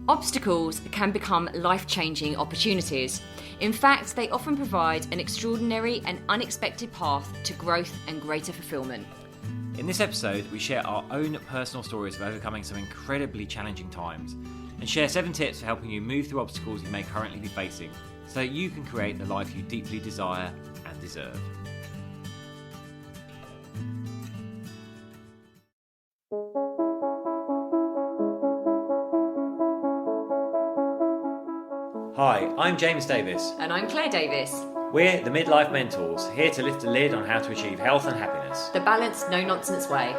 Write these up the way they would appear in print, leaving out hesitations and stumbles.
Obstacles can become life-changing opportunities. In fact, they often provide an extraordinary and unexpected path to growth and greater fulfilment. In this episode, we share our own personal stories of overcoming some incredibly challenging times and share 7 tips for helping you move through obstacles you may currently be facing so that you can create the life you deeply desire and deserve. Hi, I'm James Davis. And I'm Claire Davis. We're the Midlife Mentors, here to lift the lid on how to achieve health and happiness. The balanced, no-nonsense way.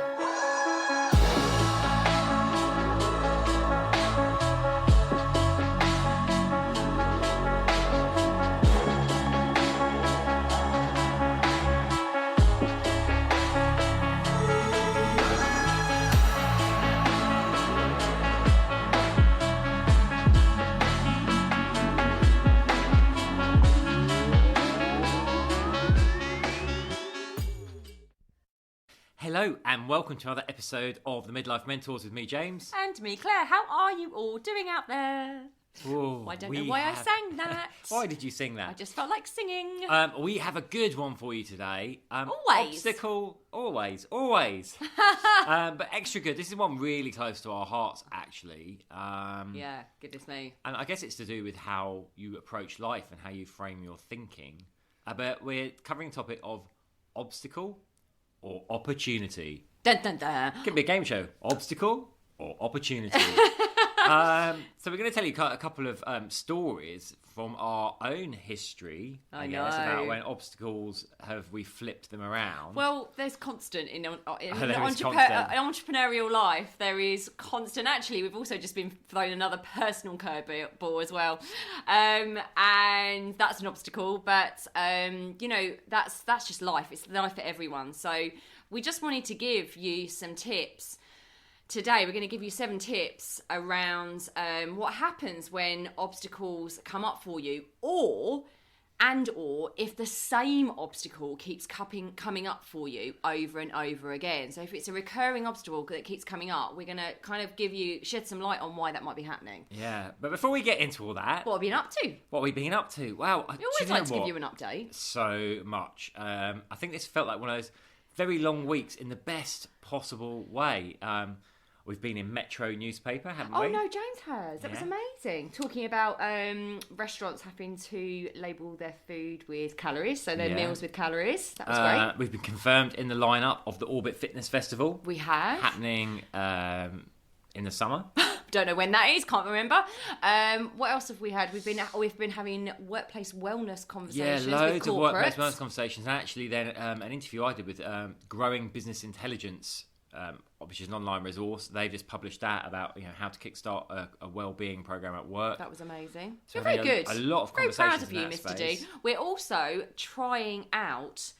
Hello and welcome to another episode of the Midlife Mentors with me, James. And me, Claire. How are you all doing out there? Ooh, I don't know why I sang that. Why did you sing that? I just felt like singing. We have a good one for you today. Always. Obstacle, always. But extra good. This is one really close to our hearts, actually. Yeah, goodness me. And I guess it's to do with how you approach life and how you frame your thinking. But we're covering the topic of obstacle or opportunity. Dun, dun, dun. Could be a game show. Obstacle or opportunity. So we're going to tell you a couple of stories from our own history. I guess, about when obstacles we flipped them around. Well, there's constant in constant. entrepreneurial life. There is constant. Actually, we've also just been thrown another personal curveball as well, and that's an obstacle. But that's just life. It's life for everyone. So we just wanted to give you some tips. Today, we're going to give you 7 tips around what happens when obstacles come up for you, or if the same obstacle keeps coming up for you over and over again. So if it's a recurring obstacle that keeps coming up, we're going to kind of shed some light on why that might be happening. Yeah, but before we get into all that... What have you been up to? What have we been up to? Wow. We always like to give you an update. So much. I think this felt like one of those very long weeks in the best possible way. We've been in Metro newspaper, haven't we? Oh, no, James has. That was amazing. Talking about restaurants having to label their food with calories, so their meals with calories. That was great. We've been confirmed in the lineup of the Orbit Fitness Festival. We have. Happening in the summer. Don't know when that is, can't remember. What else have we had? We've been having workplace wellness conversations. Yeah, loads with of workplace wellness conversations. And actually then an interview I did with Growing Business Intelligence, which is an online resource. They've just published that about how to kickstart a well-being program at work. That was amazing. So You're very good. A lot of very conversations. Very proud of you, Mr. D. We're also trying out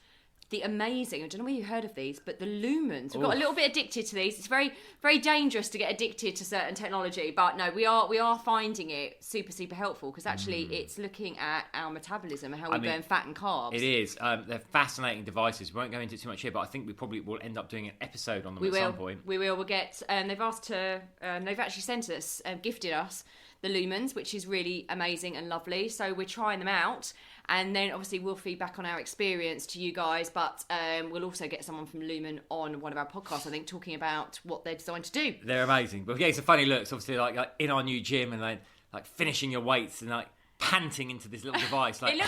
the amazing, I don't know whether you've heard of these, but the lumens. We've got a little bit addicted to these. It's very, very dangerous to get addicted to certain technology, but no, we are finding it super, super helpful because actually it's looking at our metabolism and how we burn fat and carbs. It is. They're fascinating devices. We won't go into it too much here, but I think we probably will end up doing an episode on them some point. We will. We'll get. They've asked to. They've actually sent us, gifted us the lumens, which is really amazing and lovely. So we're trying them out. And then obviously we'll feed back on our experience to you guys, but we'll also get someone from Lumen on one of our podcasts, I think, talking about what they're designed to do. They're amazing. But we're getting some funny looks, obviously, like in our new gym and like finishing your weights and like panting into this little device. Like... it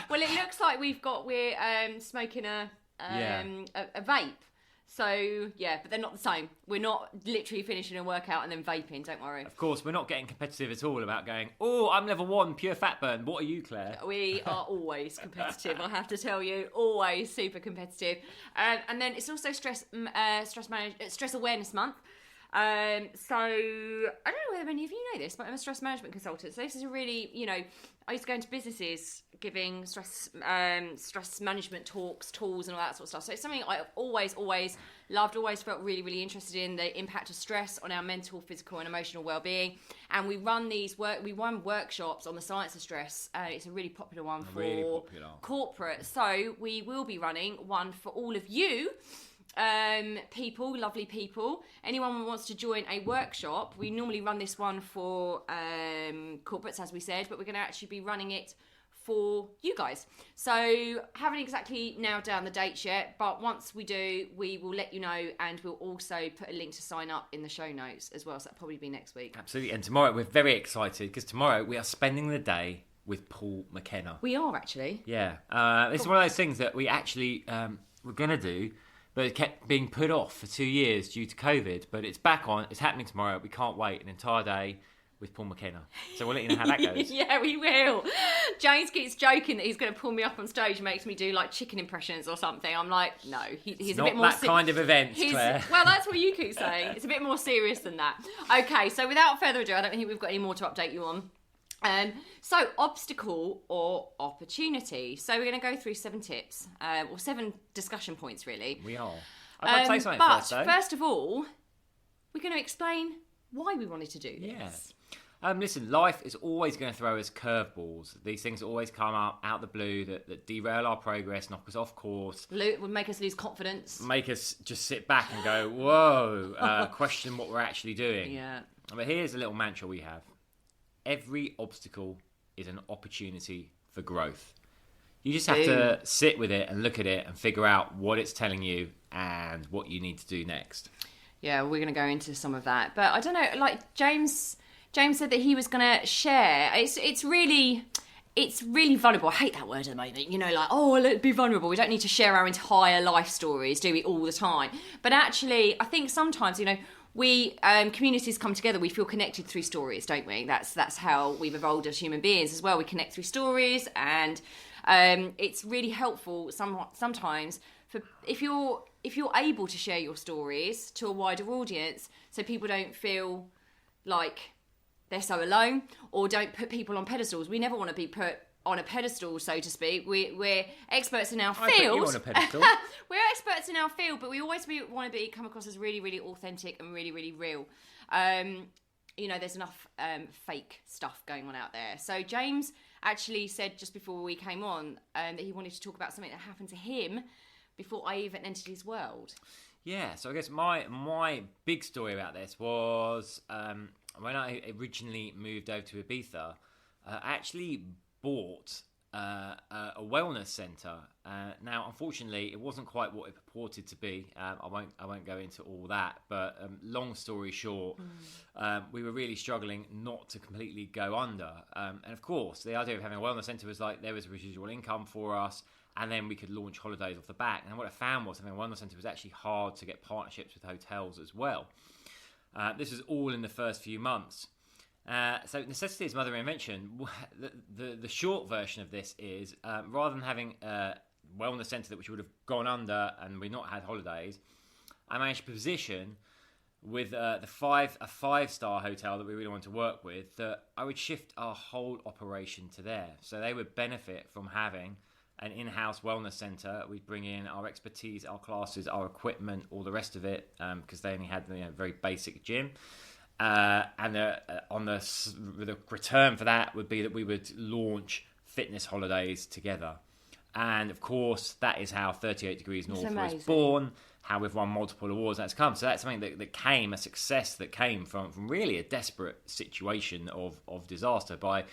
looks like we're smoking a vape. So, yeah, but they're not the same. We're not literally finishing a workout and then vaping, don't worry. Of course, we're not getting competitive at all about going, I'm level 1, pure fat burn. What are you, Claire? We are always competitive, I have to tell you. Always super competitive. And then it's also stress awareness month. So I don't know whether many of you know this, but I'm a stress management consultant. So this is a really, I used to go into businesses giving stress management talks, tools and all that sort of stuff. So it's something I've always loved, always felt really, really interested in, the impact of stress on our mental, physical and emotional well-being. And we run workshops on the science of stress. It's a really popular one for corporate. So we will be running one for all of you people, lovely people. Anyone who wants to join a workshop, we normally run this one for corporates, as we said, but we're going to actually be running it for you guys. So haven't exactly nailed down the dates yet, but once we do, we will let you know, and we'll also put a link to sign up in the show notes as well. So that'll probably be next week. Absolutely. And tomorrow we're very excited because tomorrow we are spending the day with Paul McKenna. We are actually. Yeah. It's one of those things that we actually were going to do, but it kept being put off for 2 years due to COVID. But it's back on. It's happening tomorrow. We can't wait an entire day with Paul McKenna. So we'll let you know how that goes. Yeah, we will. James keeps joking that he's going to pull me up on stage and makes me do like chicken impressions or something. I'm like, no, he's a bit more... Not that kind of event, Claire. Well, that's what you keep saying. It's a bit more serious than that. Okay, so without further ado, I don't think we've got any more to update you on. So obstacle or opportunity. So we're going to go through 7 tips, or 7 discussion points, really. We are. I'd like to say something but first, though. First of all, we're going to explain why we wanted to do this. Yeah. Listen, life is always going to throw us curveballs. These things always come up out the blue that derail our progress, knock us off course. Would make us lose confidence. Make us just sit back and go, whoa, question what we're actually doing. Yeah. But here's a little mantra we have. Every obstacle is an opportunity for growth. You just have to sit with it and look at it and figure out what it's telling you and what you need to do next. Yeah, we're going to go into some of that. But I don't know, like James said that he was going to share. It's really vulnerable. I hate that word at the moment. You know, like, oh, let's be vulnerable. We don't need to share our entire life stories, do we, all the time? But actually, I think sometimes, you know, we communities come together. We feel connected through stories, don't we? That's how we've evolved as human beings as well. We connect through stories, and it's really helpful sometimes for if you're able to share your stories to a wider audience, so people don't feel like they're so alone, or don't put people on pedestals. We never want to be put on a pedestal, so to speak. We're experts in our field. I put you on a pedestal. We're experts in our field, but we always want to come across as really, really authentic and really, really real. You know, there's enough fake stuff going on out there. So James actually said just before we came on that he wanted to talk about something that happened to him before I even entered his world. Yeah, so I guess my big story about this was when I originally moved over to Ibiza, I actually bought a wellness centre. Now, unfortunately, it wasn't quite what it purported to be. I won't go into all that, but long story short, we were really struggling not to completely go under. And of course, the idea of having a wellness centre was like there was residual income for us, and then we could launch holidays off the back. And what I found was having a wellness centre was actually hard to get partnerships with hotels as well. This was all in the first few months. So necessity is mother of invention. The short version of this is rather than having a wellness centre which would have gone under and we not had holidays, I managed to position with a 5-star hotel that we really want to work with, that I would shift our whole operation to there. So they would benefit from having an in-house wellness centre. We'd bring in our expertise, our classes, our equipment, all the rest of it, because they only had a very basic gym. And the return for that would be that we would launch fitness holidays together. And of course, that is how 38 Degrees North was born, how we've won multiple awards that's come. So that's something that came, a success that came from really a desperate situation of disaster. By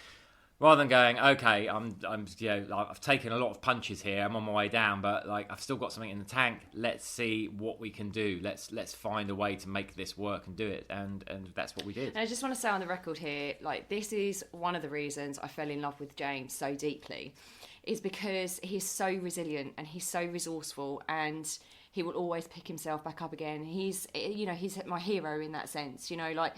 rather than going, okay, I've taken a lot of punches here, I'm on my way down, but like I've still got something in the tank. Let's see what we can do. Let's find a way to make this work and do it, and that's what we did. And I just want to say on the record here, like this is one of the reasons I fell in love with James so deeply, is because he's so resilient and he's so resourceful, and he will always pick himself back up again. He's my hero in that sense. You know, like.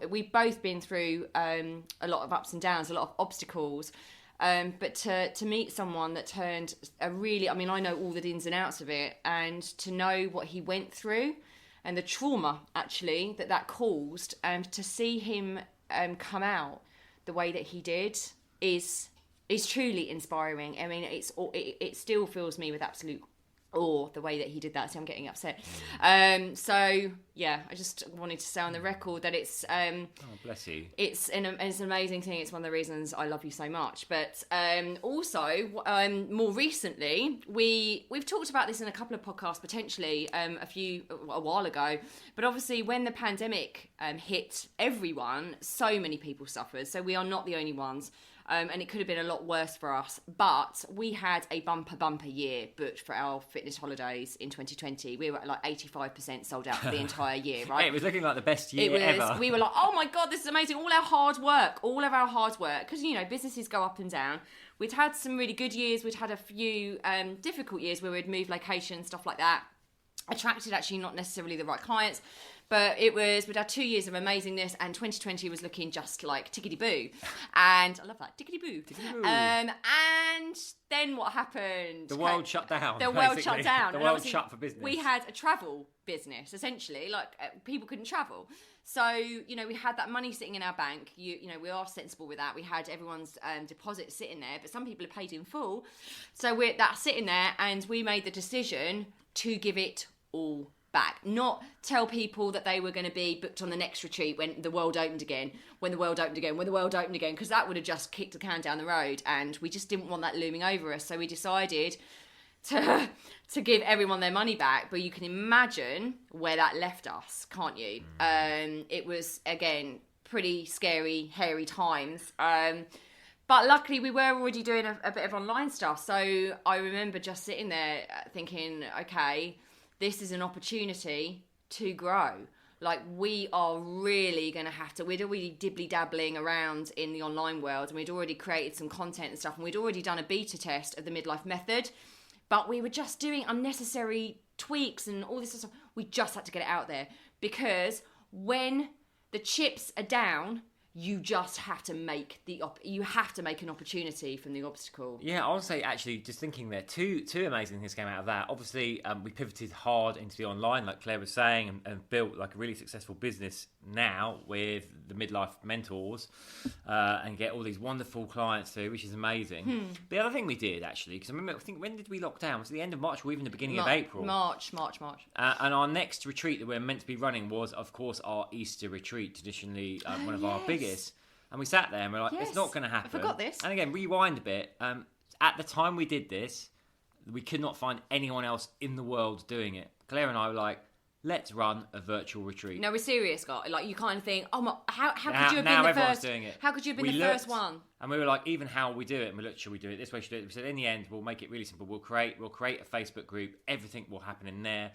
We've both been through a lot of ups and downs, a lot of obstacles, but to meet someone that turned I know all the ins and outs of it, and to know what he went through and the trauma actually that caused, and to see him come out the way that he did is truly inspiring. I mean, it still fills me with absolute or the way that he did that, so I'm getting upset. So yeah, I just wanted to say on the record that it's Oh, bless you. it's an amazing thing. It's one of the reasons I love you so much. But also, more recently, we've talked about this in a couple of podcasts potentially a while ago. But obviously, when the pandemic hit everyone, so many people suffered. So we are not the only ones. And it could have been a lot worse for us. But we had a bumper year booked for our fitness holidays in 2020. We were at like 85% sold out for the entire year, right? It was looking like the best year ever. We were like, oh my God, this is amazing. All of our hard work. Because, you know, businesses go up and down. We'd had some really good years. We'd had a few difficult years where we'd moved locations, stuff like that. Attracted actually not necessarily the right clients. But we'd had 2 years of amazingness, and 2020 was looking just like tickety-boo. And I love that, tickety-boo. Tickety-boo. And then what happened? The world shut down. The world shut down. The world shut for business. We had a travel business, essentially. Like, people couldn't travel. So, you know, we had that money sitting in our bank. You know, we are sensible with that. We had everyone's deposit sitting there, but some people are paid in full. So that's sitting there, and we made the decision to give it all back, not tell people that they were going to be booked on the next retreat when the world opened again, because that would have just kicked the can down the road, and we just didn't want that looming over us. So we decided to give everyone their money back. But you can imagine where that left us, can't you? It was, again, pretty scary, hairy times. But luckily we were already doing a bit of online stuff. So I remember just sitting there thinking, okay, this is an opportunity to grow. Like, we are really going to have to... We'd already dibbly-dabbling around in the online world, and we'd already created some content and stuff, and we'd already done a beta test of the Midlife method, but we were just doing unnecessary tweaks and all this stuff. We just had to get it out there, because when the chips are down, you just have to make an opportunity from the obstacle. Yeah, I would say, actually, just thinking there, two amazing things came out of that. Obviously, we pivoted hard into the online, like Claire was saying, and built like a really successful business now with the Midlife mentors, and get all these wonderful clients through, which is amazing. The other thing we did, actually, because I think, when did we lock down? Was it the end of March or even the beginning of April? March. And our next retreat that we're meant to be running was, of course, our Easter retreat, traditionally one of our biggest. And we sat there and we're like, it's not going to happen. I forgot this. And again, rewind a bit. At the time we did this, we could not find anyone else in the world doing it. Claire and I were like, let's run a virtual retreat. No, we're serious, Scott. Like, you kind of think, how could you have been the first? Now everyone's doing it. How could you have been the first one? And we were like, even how we do it. And we looked, should we do it this way? Should we do it? We said, in the end, we'll make it really simple. We'll create a Facebook group. Everything will happen in there.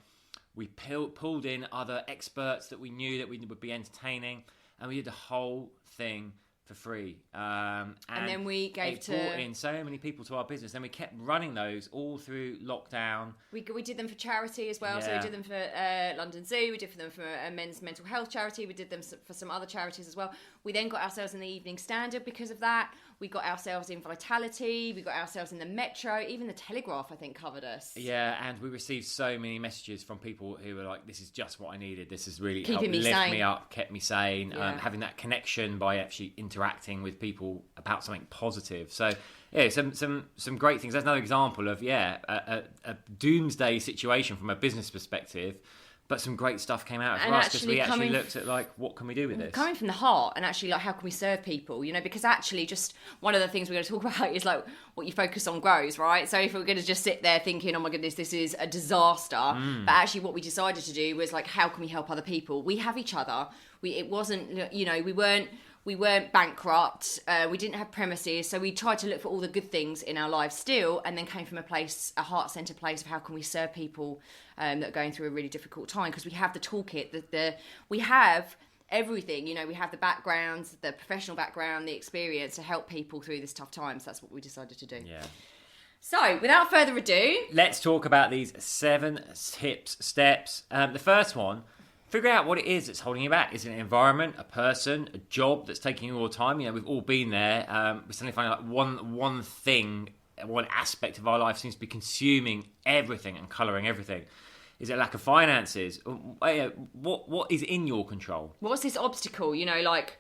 We pulled in other experts that we knew that we would be entertaining. And we did the whole thing for free. And then we brought in so many people to our business. Then we kept running those all through lockdown. We did them for charity as well. Yeah. So we did them for London Zoo. We did them for a men's mental health charity. We did them for some other charities as well. We then got ourselves in the Evening Standard because of that. We got ourselves in Vitality. We got ourselves in the Metro. Even the Telegraph, I think, covered us. Yeah, and we received so many messages from people who were like, this is just what I needed. This has really keeping helped me lift sane. me up, kept me sane. Having that connection by actually interacting with people about something positive. So, yeah, some great things. That's another example of, a doomsday situation from a business perspective. But some great stuff came out for us because we actually looked at, like, what can we do with this? Coming from the heart, and actually, like, how can we serve people? You know, because actually, just one of the things we're going to talk about is, like, what you focus on grows, right? So if we're going to just sit there thinking, oh my goodness, this is a disaster, but actually what we decided to do was, like, how can we help other people? We have each other. It wasn't, you know, we weren't bankrupt. We didn't have premises, so we tried to look for all the good things in our lives still, and then came from a heart-centered place of how can we serve people that are going through a really difficult time, because we have the toolkit, we have everything. You know, we have the background, the professional background, the experience to help people through this tough time. So that's what we decided to do. Yeah. So, without further ado, let's talk about these 7 steps. The first one. Figure out what it is that's holding you back. Is it an environment, a person, a job that's taking you all the time? You know, we've all been there. We suddenly find like one thing, one aspect of our life seems to be consuming everything and colouring everything. Is it lack of finances? What is in your control? What's this obstacle? You know, like,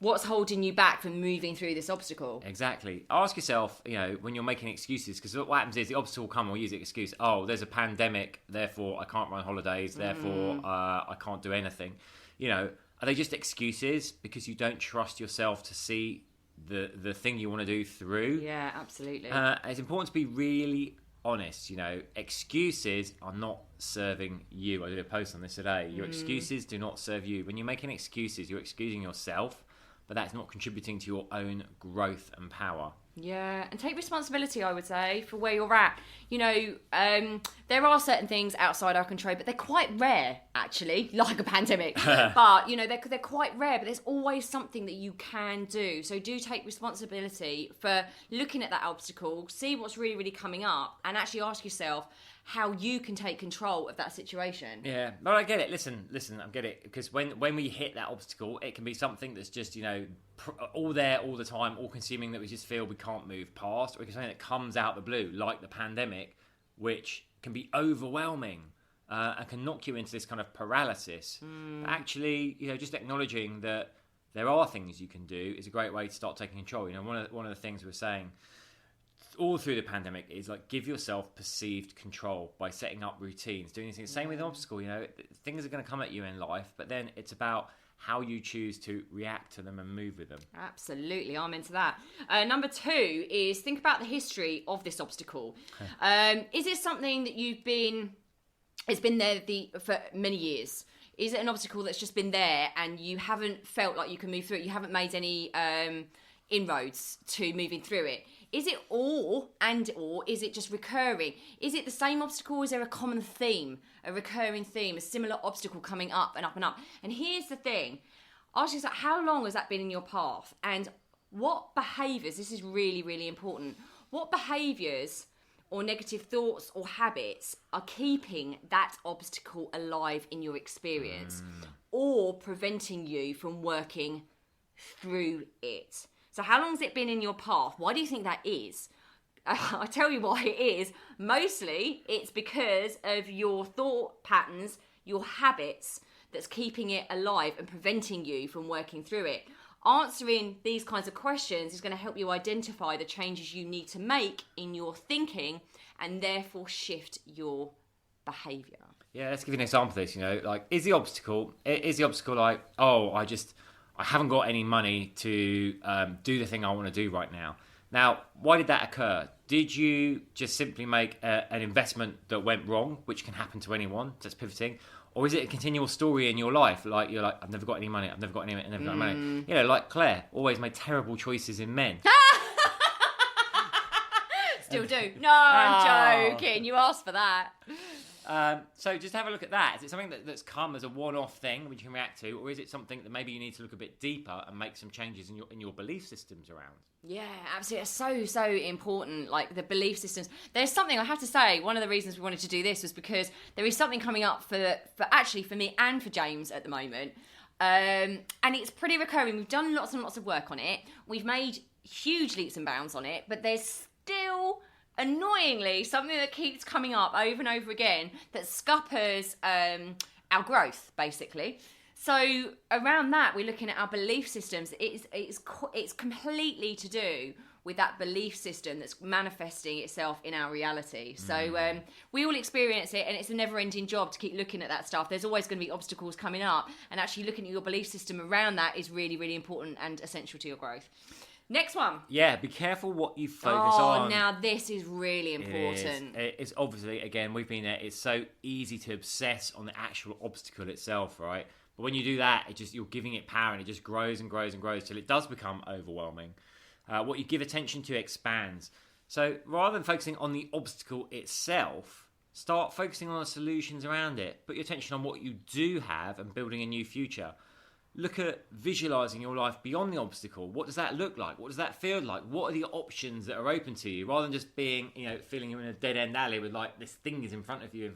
What's holding you back from moving through this obstacle? Exactly. Ask yourself, when you're making excuses, because what happens is the obstacle will come, or use the excuse, oh, there's a pandemic, therefore I can't run holidays, therefore I can't do anything. Are they just excuses because you don't trust yourself to see the thing you want to do through? Yeah, absolutely. It's important to be really honest. Excuses are not serving you. I did a post on this today. Your excuses do not serve you. When you're making excuses, you're excusing yourself, but that's not contributing to your own growth and power. Yeah, and take responsibility, I would say, for where you're at. There are certain things outside our control, but they're quite rare, actually, like a pandemic. But, they're quite rare, but there's always something that you can do. So do take responsibility for looking at that obstacle, see what's really, really coming up, and actually ask yourself how you can take control of that situation. Yeah, but I get it. Listen, I get it. Because when we hit that obstacle, it can be something that's just, all there all the time, all consuming, that we just feel we can't move past, or it can be something that comes out the blue, like the pandemic, which can be overwhelming and can knock you into this kind of paralysis. But actually, just acknowledging that there are things you can do is a great way to start taking control. One of the things we're saying all through the pandemic is give yourself perceived control by setting up routines, doing these things. Same with an obstacle, things are going to come at you in life, but then it's about how you choose to react to them and move with them. Absolutely, I'm into that. Number 2 is think about the history of this obstacle. Is it something that it's been there for many years? Is it an obstacle that's just been there and you haven't felt like you can move through it? You haven't made any inroads to moving through it? Is it or is it just recurring? Is it the same obstacle? Is there a common theme, a recurring theme, a similar obstacle coming up and up and up? And here's the thing. Ask yourself, how long has that been in your path? And what behaviours, this is really, really important, what behaviours or negative thoughts or habits are keeping that obstacle alive in your experience or preventing you from working through it? So how long has it been in your path? Why do you think that is? I tell you why it is. Mostly it's because of your thought patterns, your habits, that's keeping it alive and preventing you from working through it. Answering these kinds of questions is going to help you identify the changes you need to make in your thinking and therefore shift your behaviour. Yeah, let's give you an example of this. Is the obstacle like, oh, I haven't got any money to do the thing I want to do right now. Now, why did that occur? Did you just simply make an investment that went wrong, which can happen to anyone, that's pivoting? Or is it a continual story in your life? Like, you're like, I've never got any money, I've never got any money. Like Claire, always made terrible choices in men. Still do. No, I'm joking. You asked for that. So just have a look at that. Is it something that's come as a one-off thing which you can react to, or is it something that maybe you need to look a bit deeper and make some changes in your belief systems around? Yeah, absolutely. It's so important, like the belief systems. There's something, I have to say, one of the reasons we wanted to do this was because there is something coming up for me and for James at the moment. And it's pretty recurring. We've done lots and lots of work on it. We've made huge leaps and bounds on it, but there's still, annoyingly, something that keeps coming up over and over again that scuppers our growth, basically. So around that, we're looking at our belief systems. It's completely to do with that belief system that's manifesting itself in our reality. So we all experience it, and it's a never-ending job to keep looking at that stuff. There's always going to be obstacles coming up, and actually looking at your belief system around that is really, really important and essential to your growth. Next one. Yeah, be careful what you focus on. Oh, now this is really important. It's obviously, again, we've been there. It's so easy to obsess on the actual obstacle itself, right? But when you do that, you're giving it power, and it just grows and grows and grows till it does become overwhelming. What you give attention to expands. So rather than focusing on the obstacle itself, start focusing on the solutions around it. Put your attention on what you do have and building a new future. Look at visualising your life beyond the obstacle. What does that look like? What does that feel like? What are the options that are open to you? Rather than just being, feeling you're in a dead-end alley with like this thing is in front of you.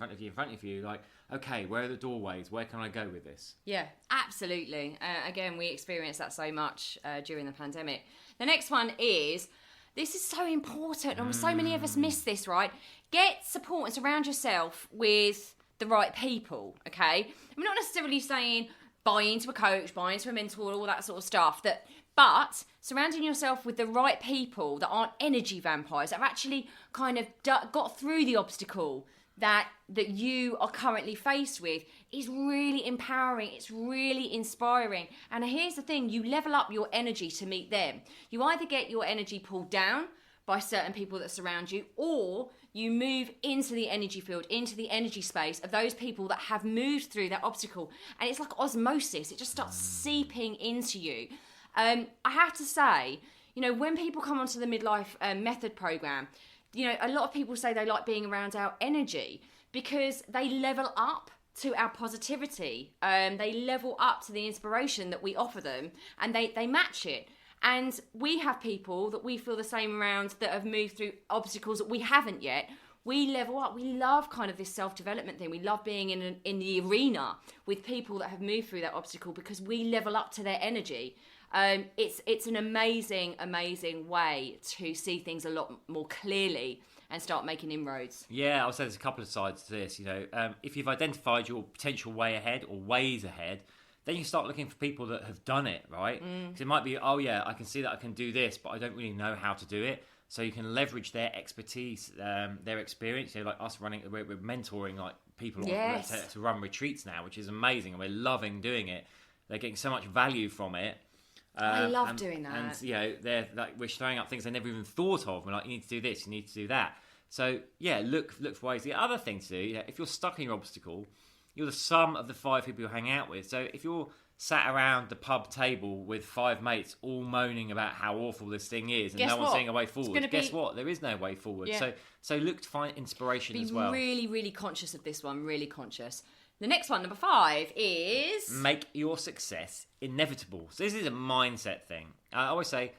Like, okay, where are the doorways? Where can I go with this? Yeah, absolutely. Again, we experienced that so much during the pandemic. The next one is, this is so important, and so many of us miss this, right? Get support and surround yourself with the right people, okay? I'm not necessarily saying buy into a coach, buy into a mentor, all that sort of stuff, that But surrounding yourself with the right people that aren't energy vampires, that have actually kind of got through the obstacle that you are currently faced with, is really empowering. It's really inspiring. And here's the thing, you level up your energy to meet them. You either get your energy pulled down by certain people that surround you, or you move into the energy field, into the energy space of those people that have moved through that obstacle. And it's like osmosis. It just starts seeping into you. I have to say, you know, when people come onto the Midlife Method program, you know, a lot of people say they like being around our energy because they level up to our positivity. They level up to the inspiration that we offer them, and they match it. And we have people that we feel the same around that have moved through obstacles that we haven't yet. We level up. We love kind of this self-development thing. We love being in the arena with people that have moved through that obstacle because we level up to their energy. It's an amazing way to see things a lot more clearly and start making inroads. Yeah, I'll say there's a couple of sides to this. You know, if you've identified your potential way ahead or ways ahead, then you start looking for people that have done it, right? Because it might be, oh yeah, I can see that I can do this, but I don't really know how to do it. So you can leverage their expertise, their experience. You know, like us we're mentoring like people to run retreats now, which is amazing, and we're loving doing it. They're getting so much value from it. I love doing that. And you know, they're like, we're throwing up things they never even thought of. We're like, you need to do this, you need to do that. So yeah, look for ways. The other thing to do, you know, if you're stuck in your obstacle, you're the sum of the 5 people you hang out with. So if you're sat around the pub table with 5 mates all moaning about how awful this thing is and no one's seeing a way forward, guess what? There is no way forward. Yeah. So look to find inspiration as well. Be really conscious of this one, really conscious. The next one, number 5, is... make your success inevitable. So this is a mindset thing. I always say,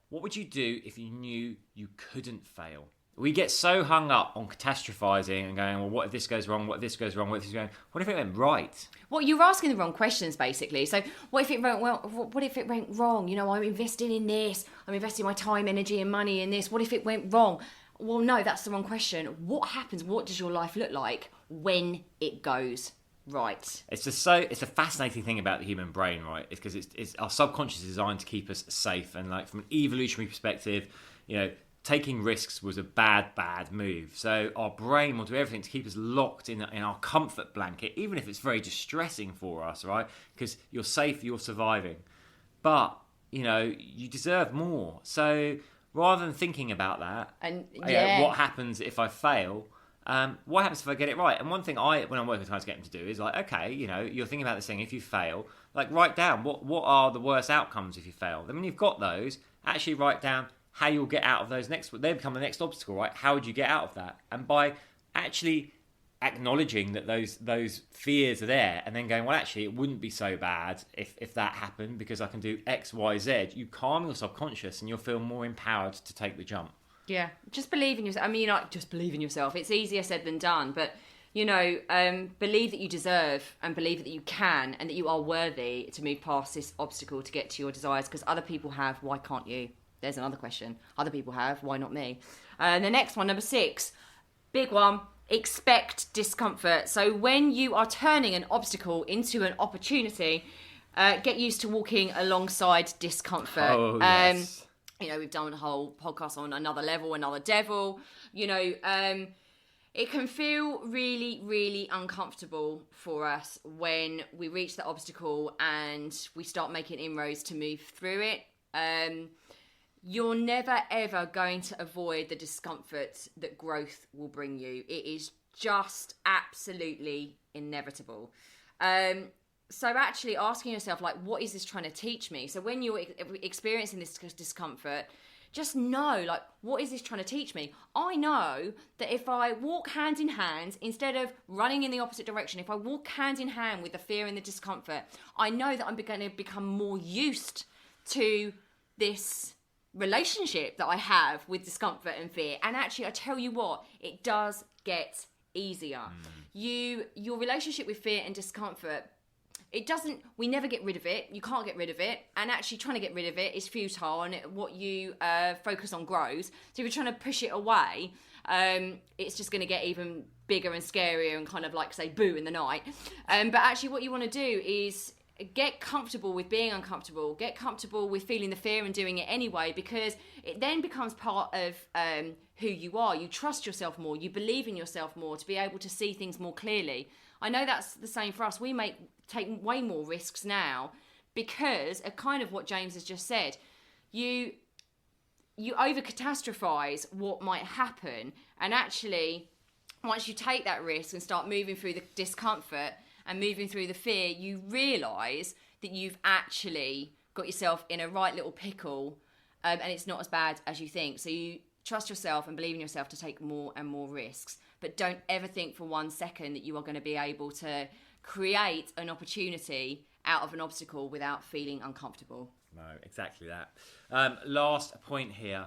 what would you do if you knew you couldn't fail? We get so hung up on catastrophizing and going, well, what if this goes wrong? What if this goes wrong? What if this goes wrong? What if it went right? Well, you're asking the wrong questions, basically. So what if it went well? What if it went wrong? You know, I'm investing in this. I'm investing my time, energy and money in this. What if it went wrong? Well, no, that's the wrong question. What happens? What does your life look like when it goes right? It's a fascinating thing about the human brain, right? It's because it's our subconscious is designed to keep us safe, and like from an evolutionary perspective, you know, taking risks was a bad move. So our brain will do everything to keep us locked in our comfort blanket, even if it's very distressing for us, right? Because you're safe, you're surviving. But, you know, you deserve more. So rather than thinking about that, and what happens if I fail, what happens if I get it right? And one thing when I'm working trying to get them to do is like, okay, you know, you're thinking about this thing, if you fail, like write down what are the worst outcomes if you fail. Then when you've got those, actually write down how you'll get out of those they become the next obstacle, right? How would you get out of that? And by actually acknowledging that those fears are there and then going, well, actually, it wouldn't be so bad if that happened because I can do X, Y, Z, you calm your subconscious and you'll feel more empowered to take the jump. Yeah, just believe in yourself. I mean, not just believe in yourself. It's easier said than done, but you know, believe that you deserve and believe that you can and that you are worthy to move past this obstacle to get to your desires, because other people have. Why can't you? There's another question. Other people have. Why not me? The next one, number 6, big one. Expect discomfort. So when you are turning an obstacle into an opportunity, get used to walking alongside discomfort. Oh, yes. You know, we've done a whole podcast on another level, another devil. You know, it can feel really, really uncomfortable for us when we reach the obstacle and we start making inroads to move through it. You're never, ever going to avoid the discomfort that growth will bring you. It is just absolutely inevitable. So actually asking yourself, like, what is this trying to teach me? So when you're experiencing this discomfort, just know, like, what is this trying to teach me? I know that if I walk hand in hand, instead of running in the opposite direction, if I walk hand in hand with the fear and the discomfort, I know that I'm going to become more used to this relationship that I have with discomfort and fear. And actually, I tell you what, it does get easier. Your relationship with fear and discomfort, we never get rid of it. You can't get rid of it. And actually trying to get rid of it is futile, and what you focus on grows. So if you're trying to push it away, it's just going to get even bigger and scarier and kind of like say boo in the night. But actually what you want to do is get comfortable with being uncomfortable. Get comfortable with feeling the fear and doing it anyway, because it then becomes part of who you are. You trust yourself more. You believe in yourself more to be able to see things more clearly. I know that's the same for us. We take way more risks now because of kind of what James has just said. You over catastrophize what might happen, and actually once you take that risk and start moving through the discomfort and moving through the fear, you realise that you've actually got yourself in a right little pickle, and it's not as bad as you think. So you trust yourself and believe in yourself to take more and more risks. But don't ever think for 1 second that you are going to be able to create an opportunity out of an obstacle without feeling uncomfortable. No, exactly that. Last point here.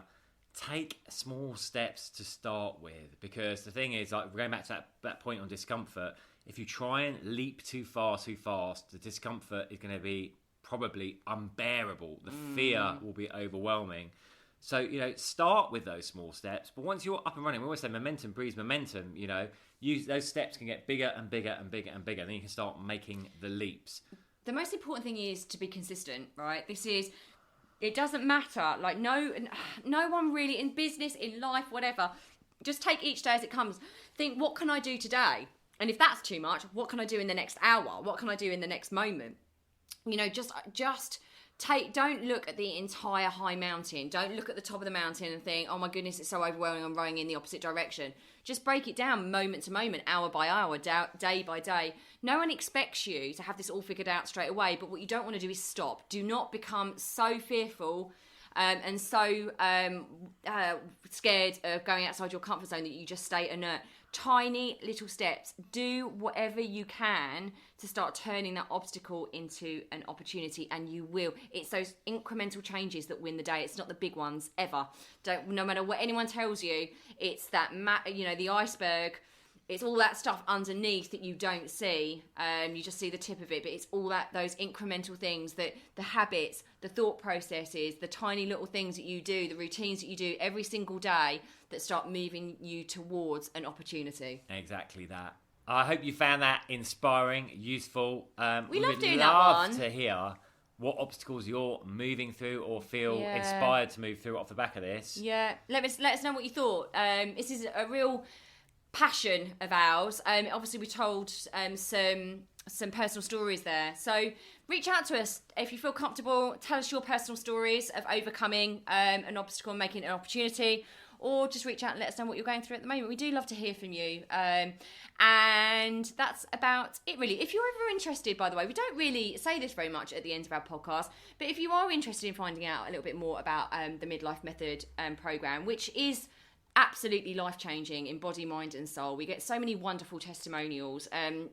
Take small steps to start with, because the thing is, like, going back to that point on discomfort, if you try and leap too far too fast, the discomfort is going to be probably unbearable. The fear will be overwhelming. So, start with those small steps, but once you're up and running, we always say momentum breeds momentum. Those steps can get bigger and bigger and bigger and bigger, and then you can start making the leaps. The most important thing is to be consistent, right? It doesn't matter. Like, no one really, in business, in life, whatever, just take each day as it comes. Think, what can I do today? And if that's too much, what can I do in the next hour? What can I do in the next moment? Don't look at the entire high mountain. Don't look at the top of the mountain and think, oh my goodness, it's so overwhelming, I'm rowing in the opposite direction. Just break it down moment to moment, hour by hour, day by day. No one expects you to have this all figured out straight away, but what you don't want to do is stop. Do not become so fearful and so scared of going outside your comfort zone that you just stay inert. Tiny little steps. Do whatever you can to start turning that obstacle into an opportunity, and you will. It's those incremental changes that win the day. It's not the big ones ever. No matter what anyone tells you, it's that the iceberg. It's all that stuff underneath that you don't see. You just see the tip of it, but it's all those incremental things, that the habits, the thought processes, the tiny little things that you do, the routines that you do every single day that start moving you towards an opportunity. Exactly that. I hope you found that inspiring, useful. We love doing that one. We'd love to hear what obstacles you're moving through or feel inspired to move through off the back of this. Yeah, let us know what you thought. This is a real passion of ours. Obviously we told some personal stories there, so reach out to us if you feel comfortable. Tell us your personal stories of overcoming an obstacle and making it an opportunity, or just reach out and let us know what you're going through at the moment. We do love to hear from you, and that's about it really. If you're ever interested, by the way, we don't really say this very much at the end of our podcast, but if you are interested in finding out a little bit more about the Midlife Method program, which is absolutely life-changing in body, mind and soul. We get so many wonderful testimonials, and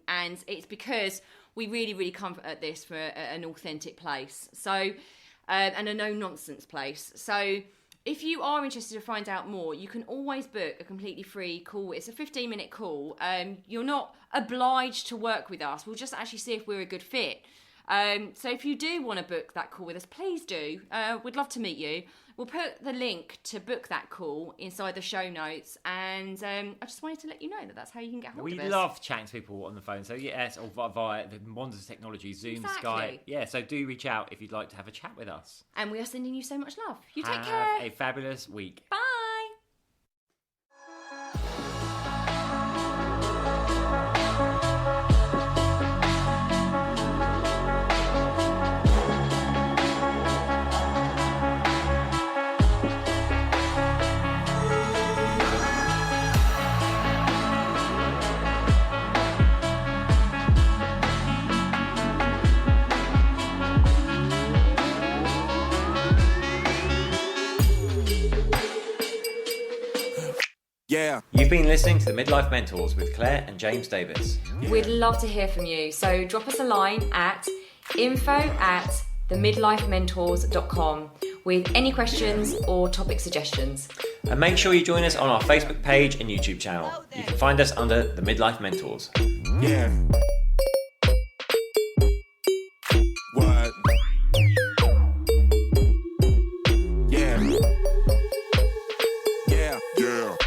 it's because we really, really come at this for an authentic place, so and a no-nonsense place. So if you are interested to find out more, you can always book a completely free call. It's a 15-minute call. You're not obliged to work with us. We'll just actually see if we're a good fit. So if you do want to book that call with us, please do. We'd love to meet you. We'll put the link to book that call inside the show notes, and I just wanted to let you know that that's how you can get hold of us. We love chatting to people on the phone, so yes, or via the wonders of technology, Zoom, Skype. Yeah, so do reach out if you'd like to have a chat with us. And we are sending you so much love. You take care. Have a fabulous week. Bye. Yeah. You've been listening to the Midlife Mentors with Claire and James Davis. Yeah. We'd love to hear from you, so drop us a line at info@themidlifementors.com with any questions or topic suggestions. And make sure you join us on our Facebook page and YouTube channel. You can find us under the Midlife Mentors. Yeah. What? Yeah. Yeah. Yeah.